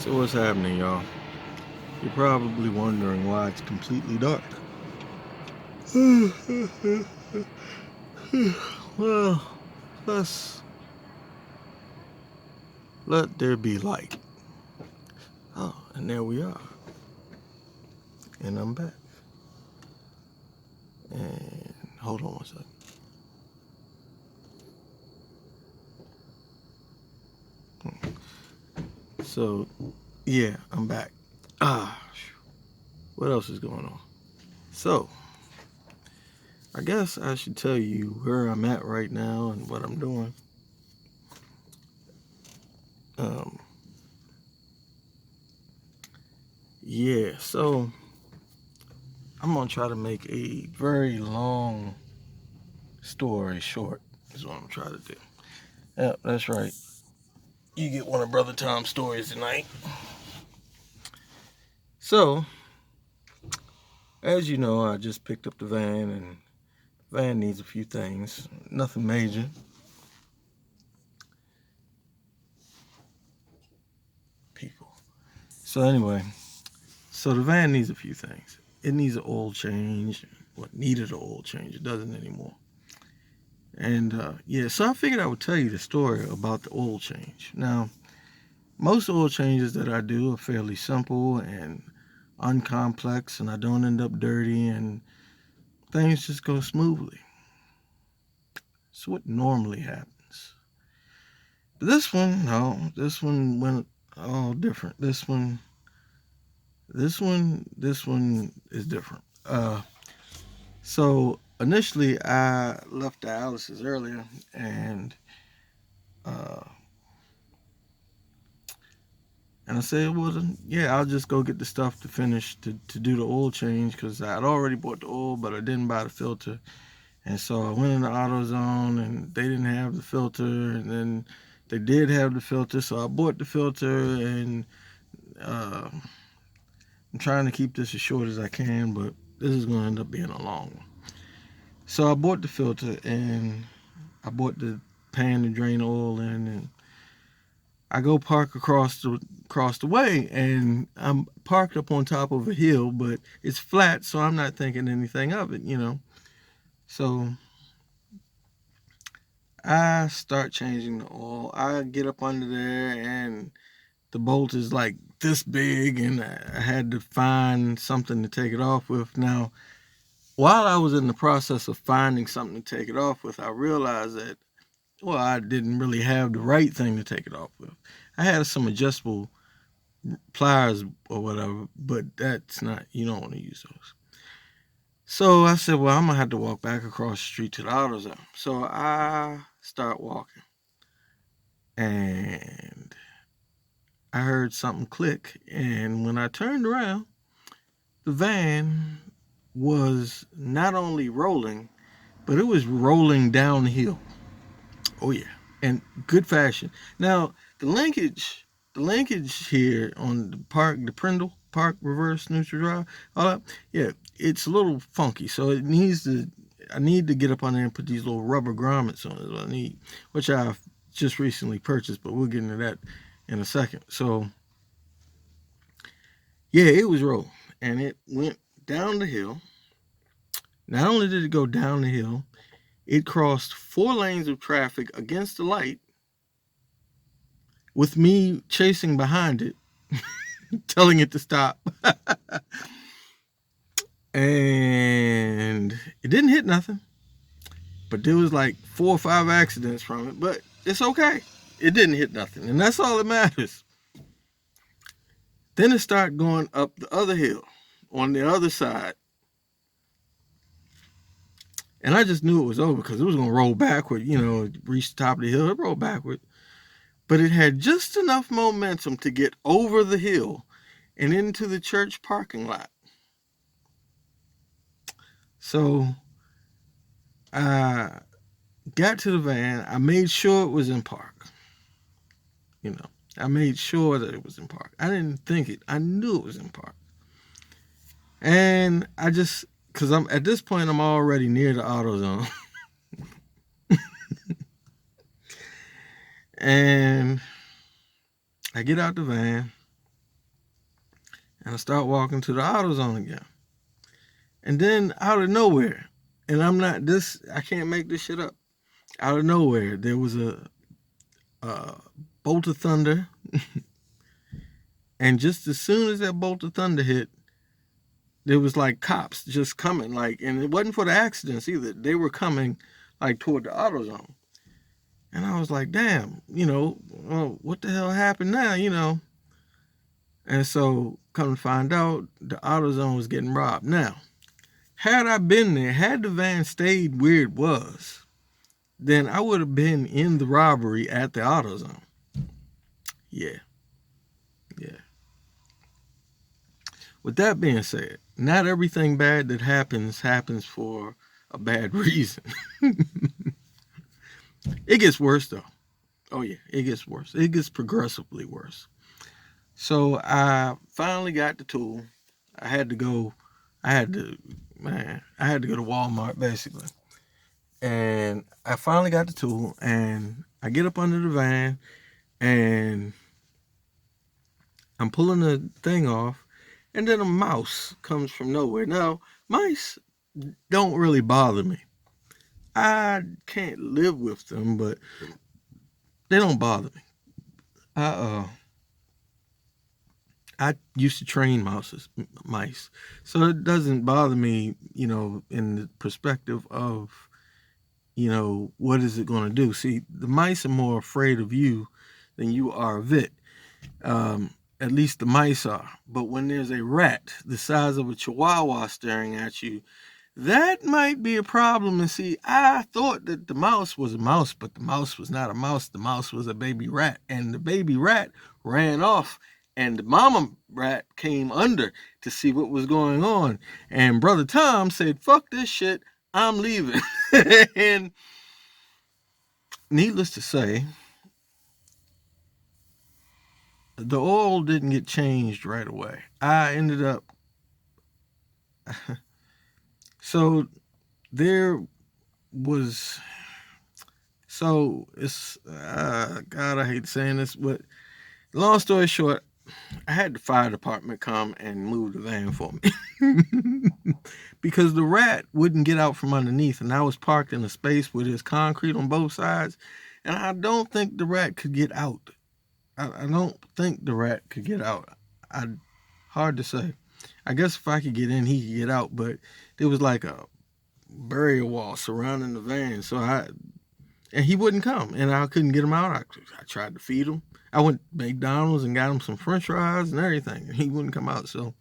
So what's happening, y'all? You're probably wondering why it's completely dark. Well, let's let there be light. Oh, and there we are. And I'm back. And hold on one second. So, yeah, I'm back. What else is going on? So, I guess I should tell you where I'm at right now and what I'm doing. Um, yeah, so I'm gonna try to make a very long story short. Is what I'm trying to do. Yep, that's right. You get one of Brother Tom's stories tonight. So, as you know, I just picked up the van, and the van needs a few things. Nothing major. People. So anyway, so the van needs a few things. It needs an oil change. What needed an oil change? It doesn't anymore. And yeah, so I figured I would tell you the story about the oil change. Now, most oil changes that I do are fairly simple and uncomplex, and I don't end up dirty, and things just go smoothly. It's what normally happens. But this one, no, this one went all different. This one is different. So initially I left dialysis earlier, and uh, and I said, well, yeah, I'll just go get the stuff to finish to do the oil change because I had already bought the oil, but I didn't buy the filter. And so I went in the AutoZone, and they didn't have the filter, and then they did have the filter, so I bought the filter, and uh, I'm trying to keep this as short as I can, but this is going to end up being a long one. So I bought the filter, and I bought the pan to drain oil in, and I go park across the way, and I'm parked up on top of a hill, but it's flat, so I'm not thinking anything of it. So I start changing the oil. I get up under there, and the bolt is like this big, and I had to find something to take it off with. Now, while I was in the process of finding something to take it off with, I realized that, well, I didn't really have the right thing to take it off with. I had some adjustable pliers or whatever, but that's not, you don't want to use those. So I said, well, I'm going to have to walk back across the street to the AutoZone. So I start walking, and I heard something click. And when I turned around, the van was not only rolling, but it was rolling downhill. Oh yeah, and good fashion. Now the linkage here on the Prindle Park reverse neutral drive, all that, yeah, it's a little funky. So it needs to. I need to get up on there and put these little rubber grommets on it. I need, which I've just recently purchased, but we'll get into that in a second. So yeah, it was rolling, and it went down the hill. Not only did it go down the hill, it crossed 4 lanes of traffic against the light with me chasing behind it, telling it to stop. And it didn't hit nothing, but there was like 4 or 5 accidents from it, but it's okay. It didn't hit nothing, and that's all that matters. Then it started going up the other hill on the other side, and I just knew it was over because it was going to roll backward, reach the top of the hill, it rolled backward. But it had just enough momentum to get over the hill and into the church parking lot. So I got to the van. I made sure it was in park. I made sure that it was in park. I didn't think it. I knew it was in park. And I just, because I'm at this point, I'm already near the AutoZone. And I get out the van. And I start walking to the AutoZone again. And then out of nowhere, and I can't make this shit up. Out of nowhere, there was a bolt of thunder. And just as soon as that bolt of thunder hit, there was like cops just coming, and it wasn't for the accidents either. They were coming toward the AutoZone. And I was like, damn, well, what the hell happened now? And so come to find out, the AutoZone was getting robbed. Now, had I been there, had the van stayed where it was, then I would have been in the robbery at the AutoZone. Yeah. With that being said, not everything bad that happens for a bad reason. It gets worse though. Oh yeah, it gets worse. It gets progressively worse. So I finally got the tool. I had to go to Walmart basically. And I finally got the tool, and I get up under the van, and I'm pulling the thing off, and then a mouse comes from nowhere. Now, mice don't really bother me. I can't live with them, but they don't bother me. I used to train mice, so it doesn't bother me, in the perspective of, what is it going to do? See, the mice are more afraid of you than you are of it. At least the mice are. But when there's a rat the size of a chihuahua staring at you, that might be a problem. And see, I thought that the mouse was a mouse, but the mouse was not a mouse. The mouse was a baby rat. And the baby rat ran off. And the mama rat came under to see what was going on. And Brother Tom said, fuck this shit, I'm leaving. And needless to say, the oil didn't get changed right away. I ended up... So there was... So it's... God, I hate saying this, but long story short, I had the fire department come and move the van for me. Because the rat wouldn't get out from underneath, and I was parked in a space where there's concrete on both sides, and I don't think the rat could get out. I don't think the rat could get out. Hard to say. I guess if I could get in, he could get out, but there was like a barrier wall surrounding the van, and he wouldn't come, and I couldn't get him out. I tried to feed him. I went to McDonald's and got him some French fries and everything, and he wouldn't come out. So,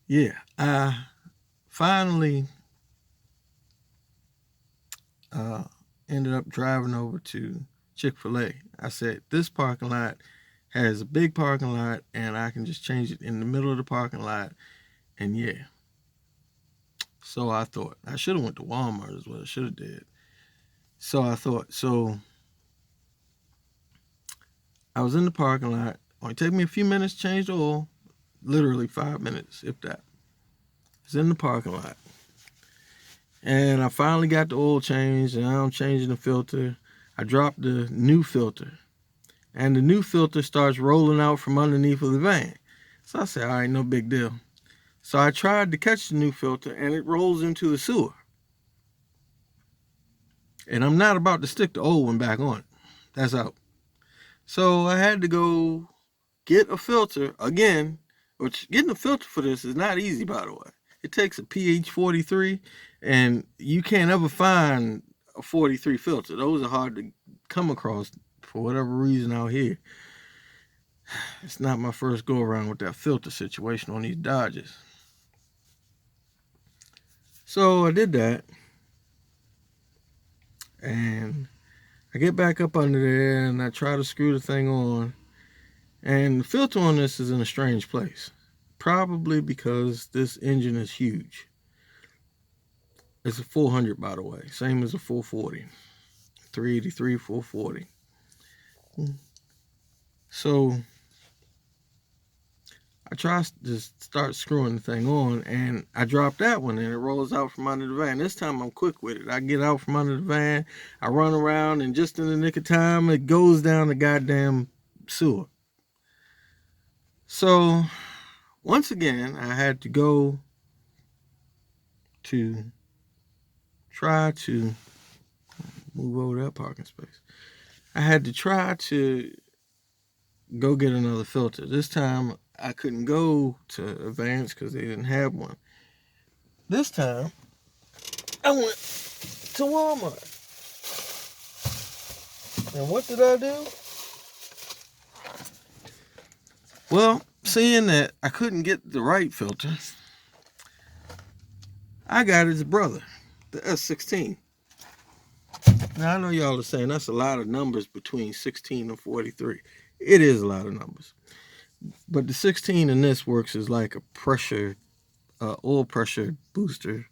yeah, I finally ended up driving over to Chick-fil-A. I said, this parking lot has a big parking lot, and I can just change it in the middle of the parking lot, and yeah. So I thought, I should have went to Walmart is what I should have did. So I thought, I was in the parking lot. Only take me a few minutes to change the oil. Literally 5 minutes, if that. I was in the parking lot. And I finally got the oil changed, and I'm changing the filter. I dropped the new filter. And the new filter starts rolling out from underneath of the van. So I said, all right, no big deal. So I tried to catch the new filter, and it rolls into the sewer. And I'm not about to stick the old one back on. That's out. So I had to go get a filter again, which getting a filter for this is not easy, by the way. It takes a pH 43, and you can't ever find a 43 filter. Those are hard to come across for whatever reason out here. It's not my first go around with that filter situation on these Dodges. So I did that, and I get back up under there, and I try to screw the thing on, and the filter on this is in a strange place. Probably because this engine is huge. It's a 400, by the way. Same as a 440. 383, 440. So I try to start screwing the thing on, and I drop that one, and it rolls out from under the van. This time I'm quick with it. I get out from under the van, I run around, and just in the nick of time, it goes down the goddamn sewer. So once again, I had to go to try to move over that parking space. I had to try to go get another filter. This time I couldn't go to Advance because they didn't have one. This time I went to Walmart. And what did I do? Well, seeing that I couldn't get the right filter, I got his brother, the S16. Now I know y'all are saying that's a lot of numbers between 16 and 43. It is a lot of numbers. But the 16 in this works as like a pressure, oil pressure booster.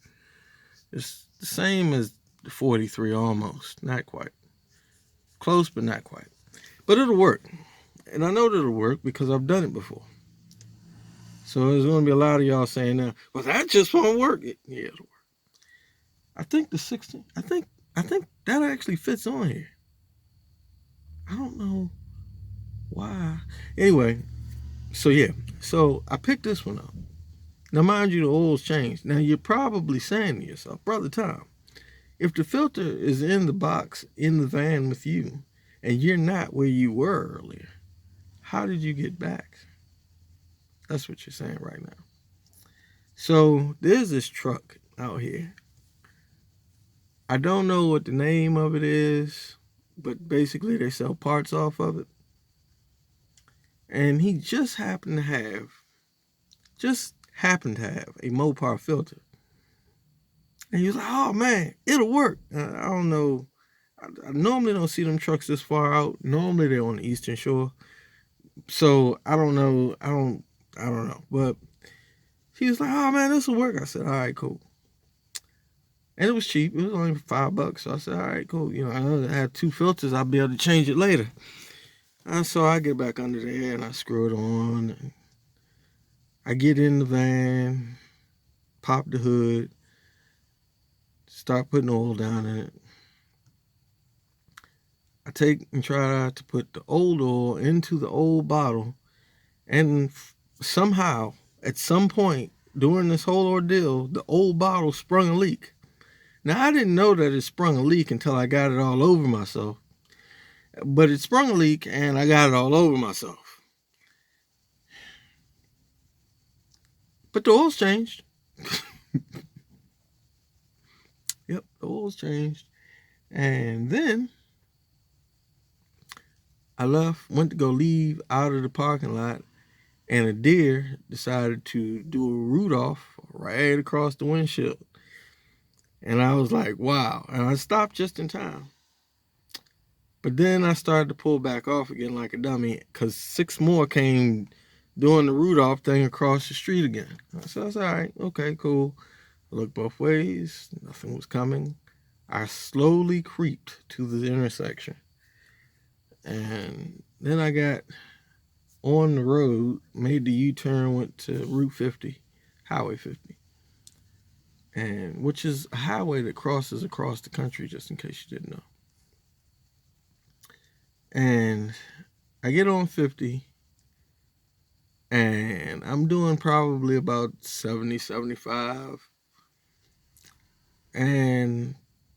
It's the same as the 43 almost. Not quite. Close, but not quite. But it'll work. And I know that it'll work because I've done it before. So there's going to be a lot of y'all saying now, well, that just won't work. Yeah, it'll work. I think the 16, I think that actually fits on here. I don't know why. Anyway, so yeah. So I picked this one up. Now, mind you, the oil's changed. Now, you're probably saying to yourself, Brother Tom, if the filter is in the box in the van with you and you're not where you were earlier, how did you get back? That's what you're saying right now. So there's this truck out here. I don't know what the name of it is, but basically they sell parts off of it. And he just happened to have a Mopar filter. And he was like, oh man, it'll work. I don't know. I normally don't see them trucks this far out. Normally they're on the Eastern Shore. So I don't know. I don't know. But he was like, oh man, this will work. I said, all right, cool. And it was cheap. It was only $5. So I said, all right, cool. You know, I know I have 2 filters. I'll be able to change it later. And so I get back under there and I screw it on. And I get in the van, pop the hood, start putting oil down in it. I take and try to put the old oil into the old bottle. And somehow, at some point during this whole ordeal, the old bottle sprung a leak. Now, I didn't know that it sprung a leak until I got it all over myself. But it sprung a leak and I got it all over myself. But the oil's changed. Yep, the oil's changed. And then I went to go leave out of the parking lot, and a deer decided to do a root off right across the windshield. And I was like, wow. And I stopped just in time. But then I started to pull back off again like a dummy because 6 more came doing the root off thing across the street again. So I was all right, okay, cool. I looked both ways, nothing was coming. I slowly creeped to the intersection. And then I got on the road, made the U-turn, went to Route 50, Highway 50. And which is a highway that crosses across the country, just in case you didn't know. And I get on 50 and I'm doing probably about 70, 75. And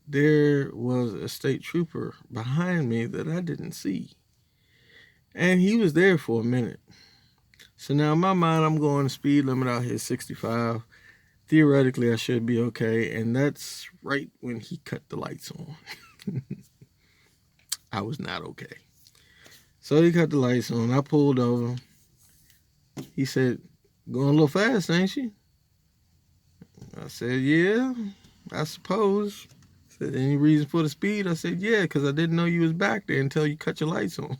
there was a state trooper behind me that I didn't see. And he was there for a minute. So now in my mind, I'm going the speed limit out here, 65. Theoretically, I should be okay. And that's right when he cut the lights on. I was not okay. So he cut the lights on. I pulled over. He said, going a little fast, ain't you? I said, yeah, I suppose. He said, any reason for the speed? I said, yeah, because I didn't know you was back there until you cut your lights on.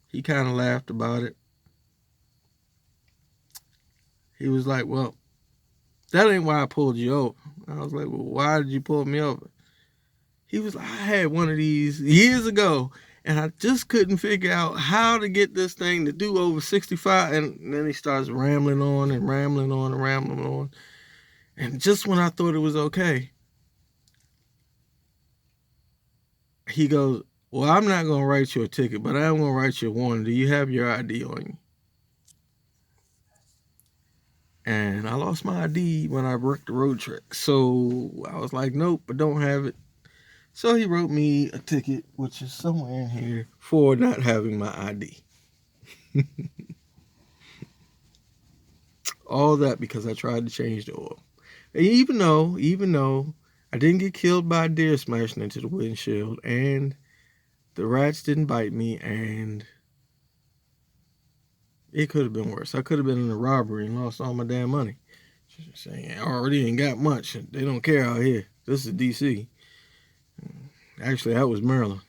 He kind of laughed about it. He was like, well, that ain't why I pulled you over. I was like, well, why did you pull me over? He was like, I had one of these years ago, and I just couldn't figure out how to get this thing to do over 65. And then he starts rambling on and rambling on and rambling on. And just when I thought it was okay, he goes, well, I'm not going to write you a ticket, but I am going to write you a warning. Do you have your ID on you? And I lost my ID when I wrecked the road trick. So I was like, nope, I don't have it. So he wrote me a ticket, which is somewhere in here, for not having my ID. All that because I tried to change the oil. And even though I didn't get killed by a deer smashing into the windshield, and the rats didn't bite me, and it could have been worse. I could have been in a robbery and lost all my damn money. Just saying, I already ain't got much. They don't care out here. This is DC. Actually, that was Maryland.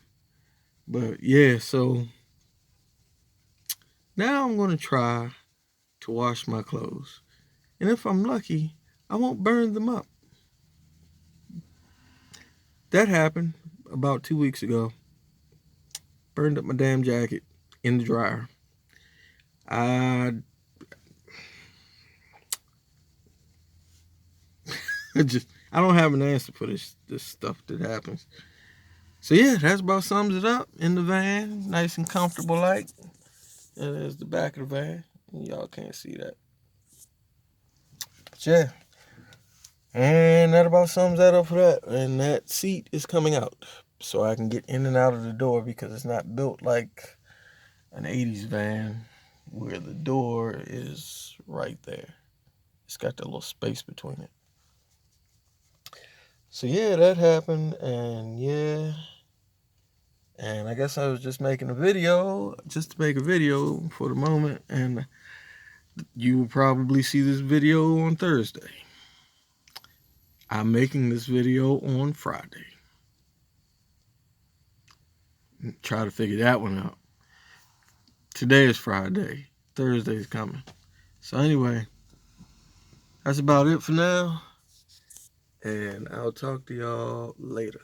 But yeah, so now I'm going to try to wash my clothes. And if I'm lucky, I won't burn them up. That happened about 2 weeks ago. Burned up my damn jacket in the dryer. I I don't have an answer for this stuff that happens. So yeah, that's about sums it up. In the van, nice and comfortable like. And there's the back of the van. Y'all can't see that. But yeah. And that about sums that up for that. And that seat is coming out. So I can get in and out of the door because it's not built like an 80s van where the door is right there. It's got that little space between it. So yeah, that happened, and yeah. And I guess I was just making a video, just to make a video for the moment, and you will probably see this video on Thursday. I'm making this video on Friday. Try to figure that one out. Today is Friday. Thursday is coming. So anyway, that's about it for now. And I'll talk to y'all later.